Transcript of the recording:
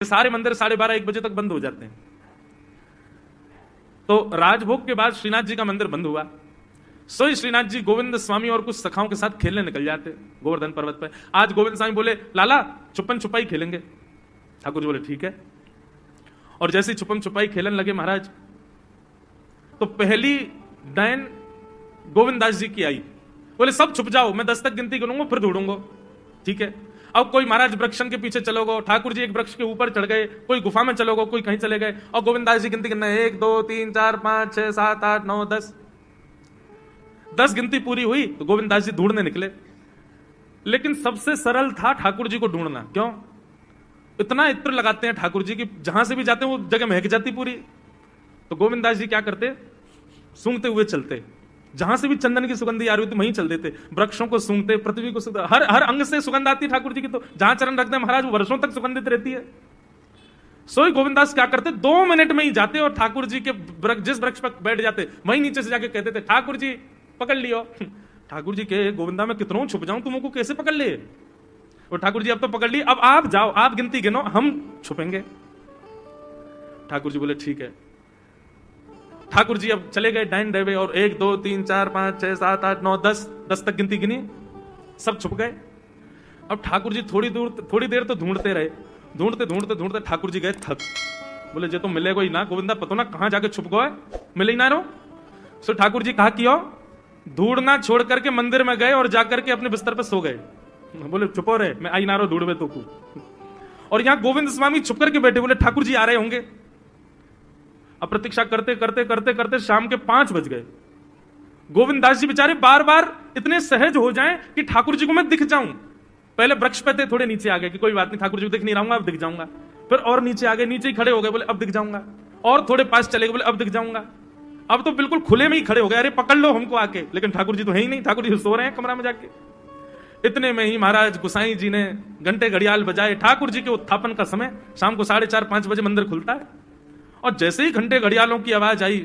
सारे मंदिर 12:30-1 बजे तक बंद हो जाते हैं। तो राजभोग के बाद श्रीनाथ जी का मंदिर बंद हुआ। सोई श्रीनाथ जी गोविंद स्वामी और कुछ सखाओं के साथ खेलने निकल जाते गोवर्धन पर्वत पर। आज गोविंद स्वामी बोले, लाला छुपन छुपाई खेलेंगे। ठाकुर जी बोले ठीक है। और जैसे छुपन छुपाई खेलने लगे महाराज, तो पहली डायन गोविंदास जी की आई। बोले सब छुप जाओ, मैं 10 तक गिनती करूंगा फिर ढूंढूंगा। ठीक है। अब कोई महाराज वृक्षन के पीछे चलोगो, ठाकुर जी एक वृक्ष के ऊपर चढ़ गए, कोई गुफा में चलोगो, कोई कहीं चले गए, और गोविंदास जी गिनती करना 1 2 3 4 5 6 7 8 9 10। 10 गिनती पूरी हुई तो गोविंदास जी ढूंढने निकले। लेकिन सबसे सरल था ठाकुर जी को ढूंढना। क्यों? इतना इत्र लगाते हैं ठाकुर जी की जहां से भी जाते हैं वो जगह महक जाती पूरी। तो गोविंदास जी क्या करते, सूंघते हुए चलते। जहां से भी चंदन की सुगंधी आ रही होती वहीं चल देते। वृक्षों को सूंघते, पृथ्वी को सूंघते, हर अंग से सुगंध आती है ठाकुर जी की। तो जहां चरण रखते हैं महाराज वो वर्षों तक सुगंधित रहती है। सोई गोविंदास क्या करते, 2 मिनट में ही जाते और ठाकुर जी के जिस वृक्ष पर बैठ जाते वहीं नीचे से जाके कहते थे, ठाकुर जी पकड़ लियो। ठाकुर जी के, गोविंदा में कितनों छुप जाऊं, तुमको कैसे पकड़ ले? और ठाकुर जी अब तो पकड़ ली, अब आप जाओ, आप गिनती गिनो, हम छुपेंगे। ठाकुर जी बोले ठीक है। ठाकुर जी अब चले गए डाइन डेवे और 1 2 3 4 5 6 7 8 9 10 तक गिनती गिनी, सब छुप गए। अब ठाकुर जी थोड़ी देर तो ढूंढते रहे। ढूंढते ठाकुर जी गए थक। बोले जे तो मिलेगा ही ना, गोविंदा पतो ना कहां जाके छुप गए, मिले ही ना रो। सो ठाकुर जी कहा कियो, ढूंढना छोड़ करके मंदिर में गए और जाकर के अपने बिस्तर पर सो गए। बोले चुपो रहे, मैं आई ना रो ढूंढवे तो को। और यहां गोविंद स्वामी छुप करके बैठे। बोले ठाकुर जी आ रहे होंगे। अब प्रतीक्षा करते शाम के 5 बज गए। गोविंदास जी बेचारे बार बार इतने सहज हो जाएं कि ठाकुर जी को मैं दिख जाऊं। पहले वृक्ष पे थे, थोड़े नीचे आ गए कि कोई बात नहीं, ठाकुर जी को दिख नहीं रहूंगा, अब दिख जाऊंगा। फिर और नीचे आ गए, नीचे ही खड़े हो गए, बोले अब दिख जाऊंगा। और थोड़े पास चले गए, बोले अब दिख जाऊंगा। अब तो बिल्कुल खुले में ही खड़े हो गए, अरे पकड़ लो हमको आके। लेकिन ठाकुर जी तो है ही नहीं, ठाकुर जी सो रहे हैं कमरा में जाके। इतने में ही महाराज गुसाई जी ने घंटे घड़ियाल बजाए। ठाकुर जी के उत्थापन का समय शाम को 4:30-5 बजे मंदिर खुलता है। और जैसे ही घंटे घड़ियालों की आवाज आई,